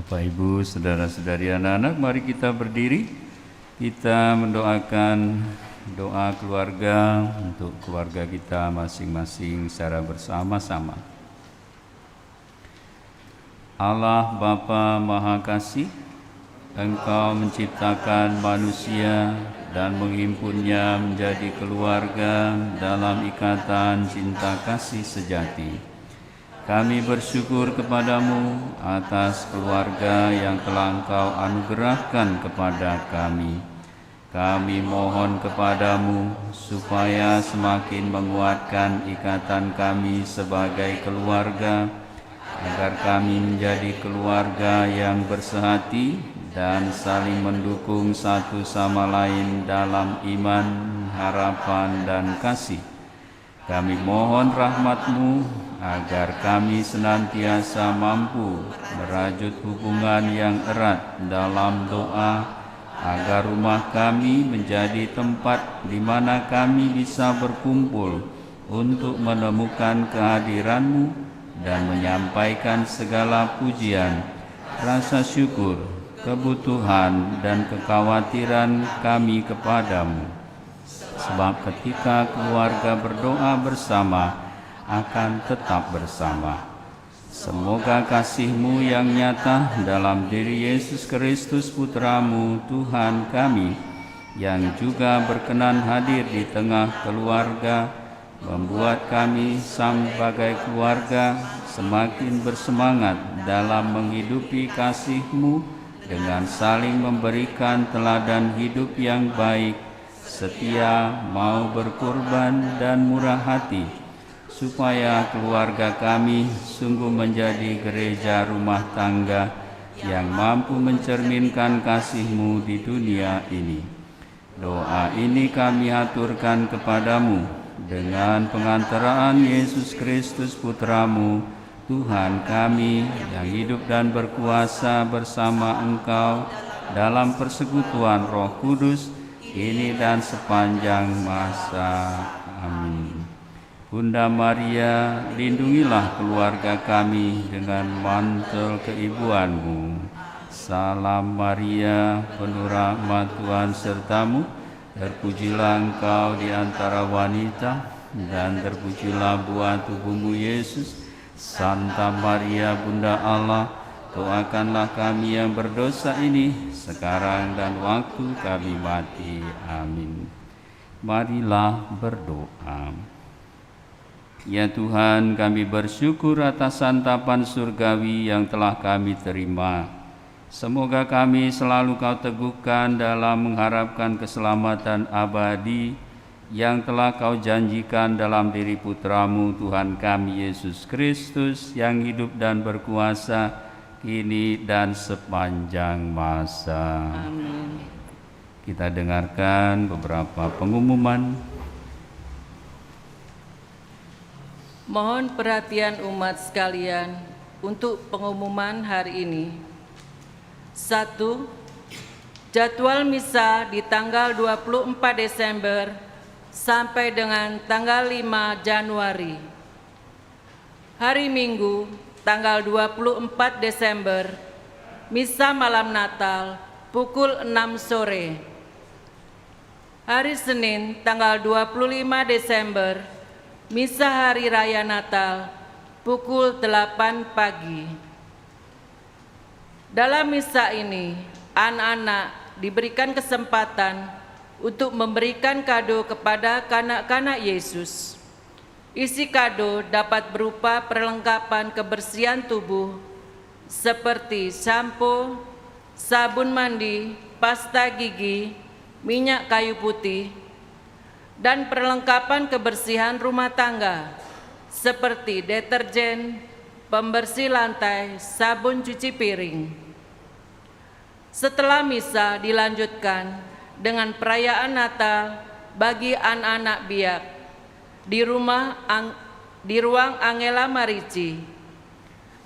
Bapak, Ibu, saudara-saudari, anak-anak, mari kita berdiri. Kita mendoakan doa keluarga untuk keluarga kita masing-masing secara bersama-sama. Allah Bapa Maha Kasih, Engkau menciptakan manusia dan menghimpunnya menjadi keluarga dalam ikatan cinta kasih sejati. Kami bersyukur kepadamu atas keluarga yang telah Engkau anugerahkan kepada kami. Kami mohon kepadamu supaya semakin menguatkan ikatan kami sebagai keluarga, agar kami menjadi keluarga yang bersehati dan saling mendukung satu sama lain dalam iman, harapan, dan kasih. Kami mohon rahmat-Mu agar kami senantiasa mampu merajut hubungan yang erat dalam doa, agar rumah kami menjadi tempat di mana kami bisa berkumpul untuk menemukan kehadiran-Mu dan menyampaikan segala pujian, rasa syukur, kebutuhan, dan kekhawatiran kami kepadamu. Sebab ketika keluarga berdoa bersama, akan tetap bersama. Semoga kasih-Mu yang nyata dalam diri Yesus Kristus Putra-Mu, Tuhan kami, yang juga berkenan hadir di tengah keluarga, membuat kami sebagai keluarga semakin bersemangat dalam menghidupi kasih-Mu dengan saling memberikan teladan hidup yang baik, setia, mau berkorban, dan murah hati, supaya keluarga kami sungguh menjadi gereja rumah tangga yang mampu mencerminkan kasih-Mu di dunia ini. Doa ini kami aturkan kepadamu dengan pengantaraan Yesus Kristus Putra-Mu, Tuhan kami, yang hidup dan berkuasa bersama Engkau dalam persekutuan Roh Kudus, kini dan sepanjang masa. Amin. Bunda Maria, lindungilah keluarga kami dengan mantel keibuan-Mu. Salam Maria, penuh rahmat Tuhan serta-Mu, terpujilah Engkau di antara wanita, dan terpujilah buah tubuh-Mu Yesus. Santa Maria, Bunda Allah, doakanlah kami yang berdosa ini, sekarang dan waktu kami mati. Amin. Marilah berdoa. Ya Tuhan, kami bersyukur atas santapan surgawi yang telah kami terima. Semoga kami selalu Kau teguhkan dalam mengharapkan keselamatan abadi yang telah Kau janjikan dalam diri Putra-Mu, Tuhan kami Yesus Kristus, yang hidup dan berkuasa kini dan sepanjang masa. Amin. Kita dengarkan beberapa pengumuman. Mohon perhatian umat sekalian untuk pengumuman hari ini. 1. Jadwal misa di tanggal 24 Desember sampai dengan tanggal 5 Januari. Hari Minggu, tanggal 24 Desember, misa malam Natal pukul 6 sore. Hari Senin, tanggal 25 Desember, misa hari raya Natal pukul 8 pagi. Dalam misa ini, anak-anak diberikan kesempatan untuk memberikan kado kepada kanak-kanak Yesus. Isi kado dapat berupa perlengkapan kebersihan tubuh seperti sampo, sabun mandi, pasta gigi, minyak kayu putih, dan perlengkapan kebersihan rumah tangga seperti deterjen, pembersih lantai, sabun cuci piring. Setelah misa dilanjutkan dengan perayaan Natal bagi anak-anak biak di ruang Angela Marici,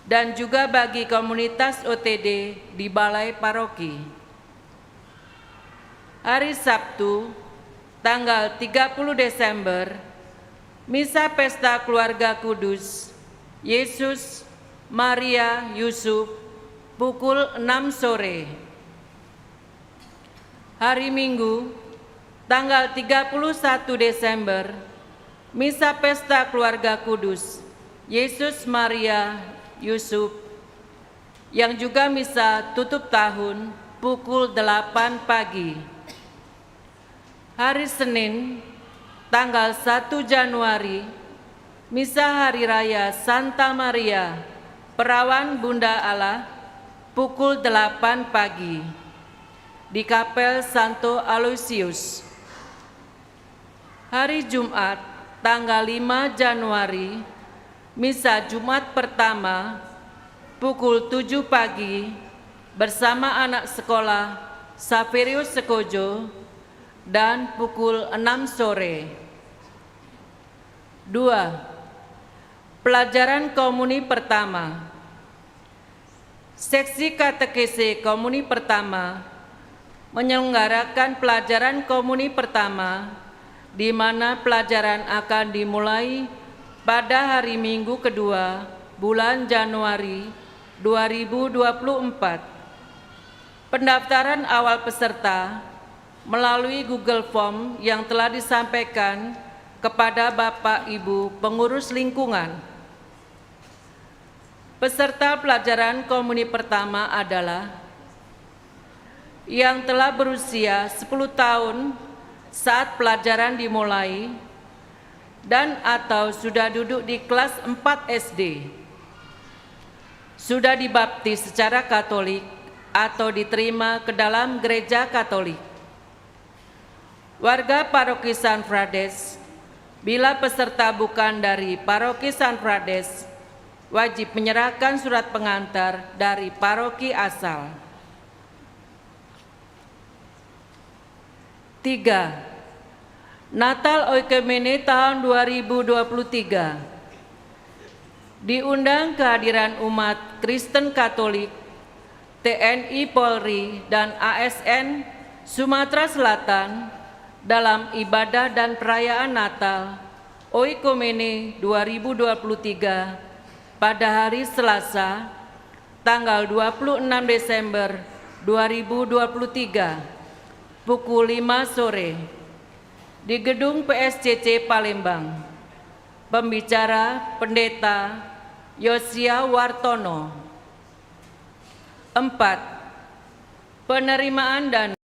dan juga bagi komunitas OTD di Balai Paroki. Hari Sabtu, tanggal 30 Desember, misa pesta keluarga kudus Yesus, Maria, Yusuf pukul 6 sore. Hari Minggu, tanggal 31 Desember, Misa Pesta Keluarga Kudus, Yesus Maria Yusuf, yang juga misa tutup tahun pukul 8 pagi. Hari Senin, tanggal 1 Januari, Misa Hari Raya Santa Maria, Perawan Bunda Allah, pukul 8 pagi di Kapel Santo Aloysius. Hari Jumat, tanggal 5 Januari, Misa Jumat pertama, pukul 7 pagi bersama anak sekolah Saverius Sekojo dan pukul 6 sore. 2. Pelajaran komuni pertama. Seksi katekese komuni pertama menyelenggarakan pelajaran komuni pertama, di mana pelajaran akan dimulai pada hari Minggu kedua bulan Januari 2024. Pendaftaran awal peserta melalui Google Form yang telah disampaikan kepada Bapak Ibu pengurus lingkungan. Peserta pelajaran komuni pertama adalah yang telah berusia 10 tahun saat pelajaran dimulai dan atau sudah duduk di kelas 4 SD, sudah dibaptis secara Katolik atau diterima ke dalam gereja Katolik. Warga Paroki San Frades, bila peserta bukan dari Paroki San Frades, wajib menyerahkan surat pengantar dari paroki asal. 3. Natal Oikumene tahun 2023. Diundang kehadiran umat Kristen Katolik, TNI Polri, dan ASN Sumatera Selatan dalam ibadah dan perayaan Natal Oikumene 2023 pada hari Selasa, tanggal 26 Desember 2023, pukul 5 sore, di Gedung PSCC Palembang. Pembicara Pendeta Yosia Wartono. 4. Penerimaan dan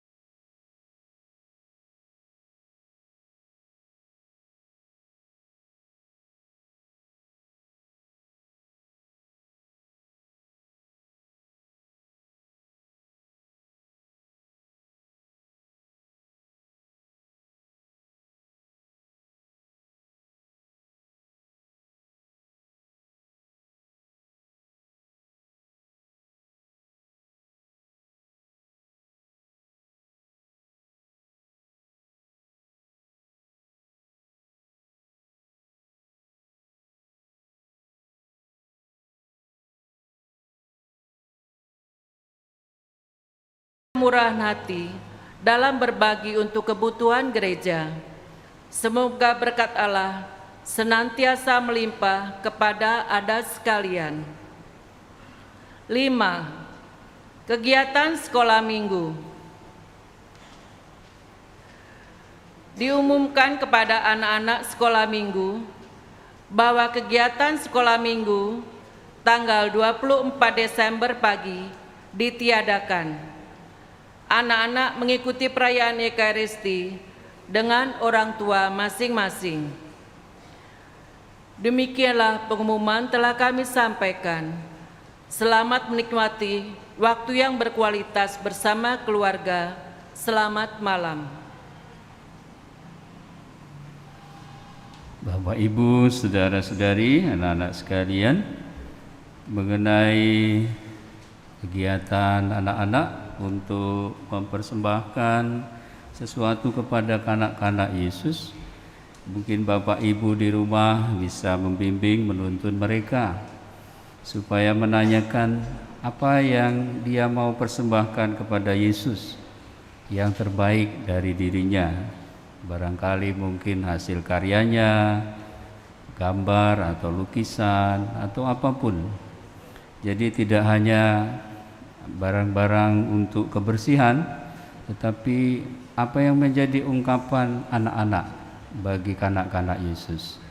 murah hati dalam berbagi untuk kebutuhan gereja. Semoga berkat Allah senantiasa melimpah kepada Anda sekalian. 5. Kegiatan sekolah minggu. Diumumkan kepada anak-anak sekolah minggu bahwa kegiatan sekolah minggu tanggal 24 Desember pagi ditiadakan. Anak-anak mengikuti perayaan Ekaristi dengan orang tua masing-masing. Demikianlah pengumuman telah kami sampaikan. Selamat menikmati waktu yang berkualitas bersama keluarga. Selamat malam. Bapak, Ibu, saudara-saudari, anak-anak sekalian, mengenai kegiatan anak-anak untuk mempersembahkan sesuatu kepada kanak-kanak Yesus, mungkin Bapak Ibu di rumah bisa membimbing, menuntun mereka supaya menanyakan apa yang dia mau persembahkan kepada Yesus, yang terbaik dari dirinya. Barangkali mungkin hasil karyanya, gambar atau lukisan atau apapun. Jadi tidak hanya barang-barang untuk kebersihan, tetapi apa yang menjadi ungkapan anak-anak bagi kanak-kanak Yesus?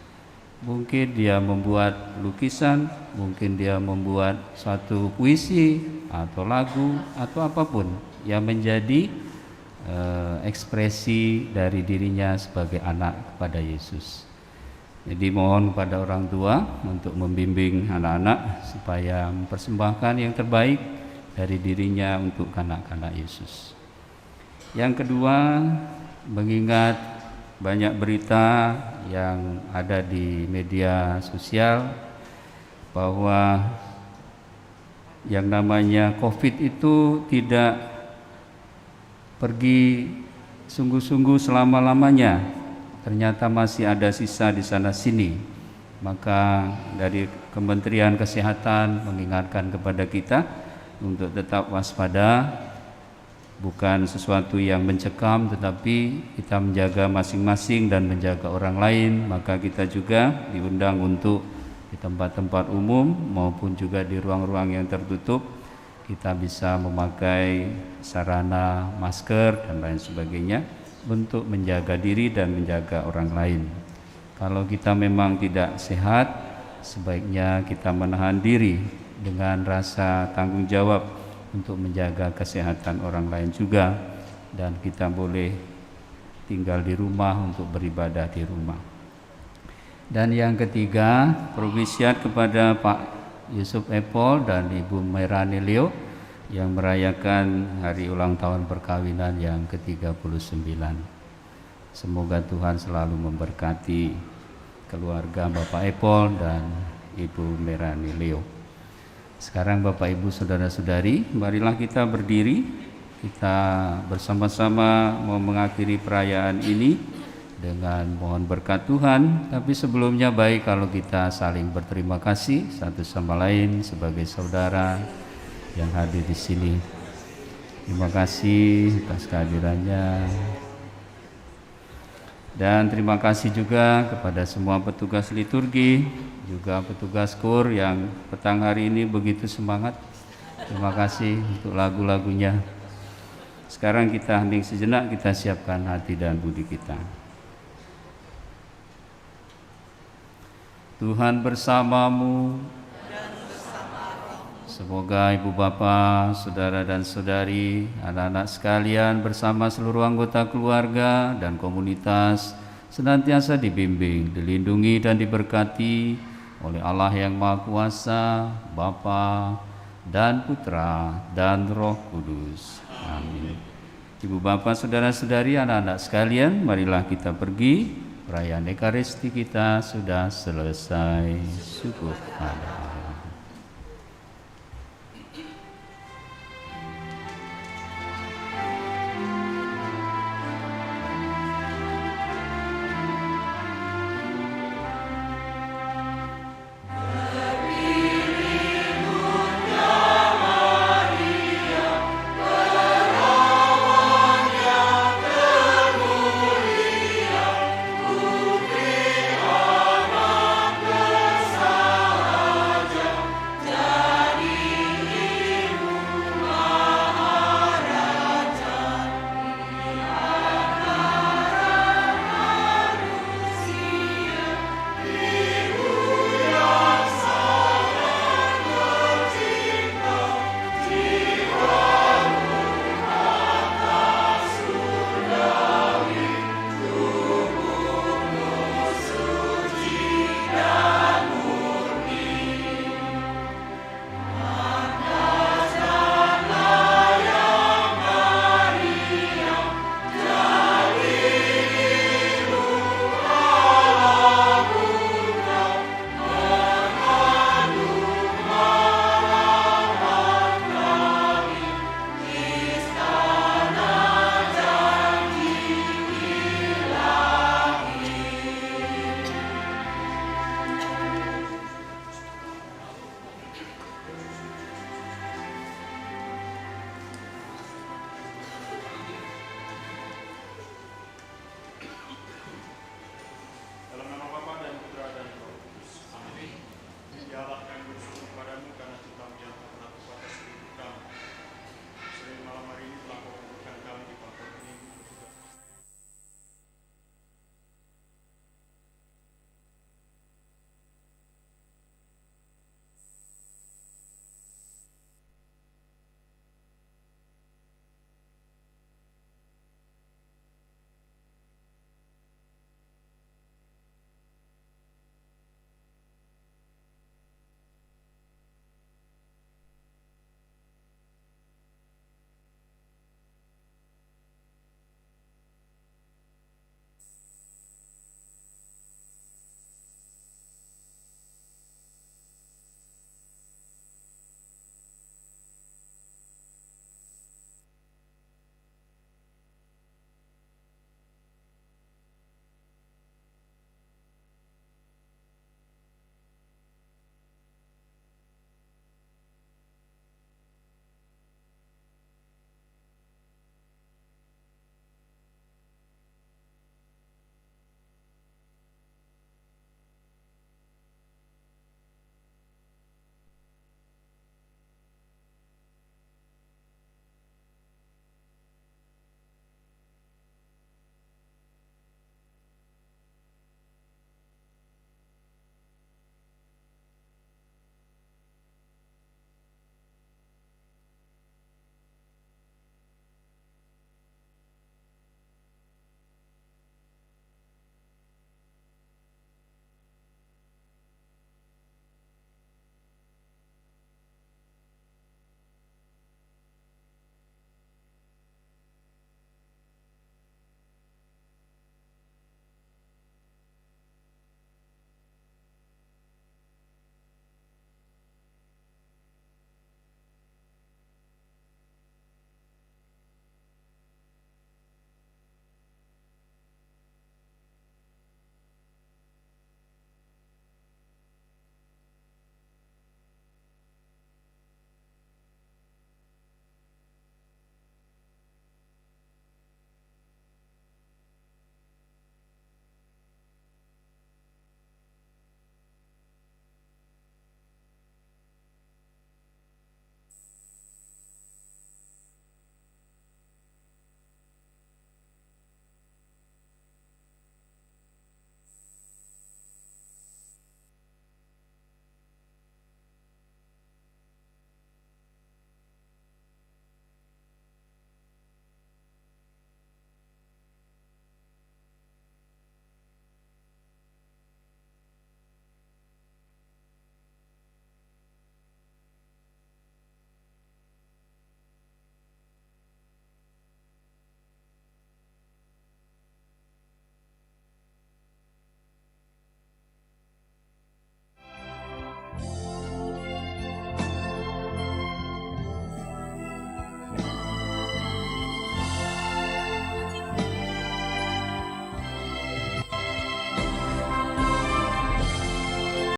Mungkin dia membuat lukisan, mungkin dia membuat suatu puisi atau lagu atau apapun yang menjadi ekspresi dari dirinya sebagai anak kepada Yesus. Jadi mohon kepada orang tua untuk membimbing anak-anak supaya mempersembahkan yang terbaik dari dirinya untuk kanak-kanak Yesus. Yang kedua, mengingat banyak berita yang ada di media sosial bahwa yang namanya COVID itu tidak pergi sungguh-sungguh selama-lamanya, ternyata masih ada sisa di sana sini. Maka dari Kementerian Kesehatan mengingatkan kepada kita untuk tetap waspada, bukan sesuatu yang mencekam, tetapi kita menjaga masing-masing dan menjaga orang lain. Maka kita juga diundang untuk di tempat-tempat umum maupun juga di ruang-ruang yang tertutup kita bisa memakai sarana masker dan lain sebagainya untuk menjaga diri dan menjaga orang lain. Kalau kita memang tidak sehat, sebaiknya kita menahan diri dengan rasa tanggung jawab untuk menjaga kesehatan orang lain juga, dan kita boleh tinggal di rumah untuk beribadah di rumah. Dan yang ketiga, provisiat kepada Pak Yusuf Epol dan Ibu Merani Leo yang merayakan hari ulang tahun perkawinan yang ke-39. Semoga Tuhan selalu memberkati keluarga Bapak Epol dan Ibu Merani Leo. Sekarang Bapak Ibu Saudara-saudari, marilah kita berdiri, kita bersama-sama mau mengakhiri perayaan ini dengan mohon berkat Tuhan. Tapi sebelumnya baik kalau kita saling berterima kasih satu sama lain sebagai saudara yang hadir di sini. Terima kasih atas kehadirannya. Dan terima kasih juga kepada semua petugas liturgi, juga petugas KUR yang petang hari ini begitu semangat. Terima kasih untuk lagu-lagunya. Sekarang kita hening sejenak, kita siapkan hati dan budi kita. Tuhan bersamamu. Semoga ibu bapa, saudara dan saudari, anak-anak sekalian bersama seluruh anggota keluarga dan komunitas senantiasa dibimbing, dilindungi dan diberkati oleh Allah yang Maha Kuasa, Bapa dan Putra dan Roh Kudus. Amin. Ibu bapa, saudara-saudari, anak-anak sekalian, marilah kita pergi. Perayaan Ekaristi kita sudah selesai. Syukur pada Allah.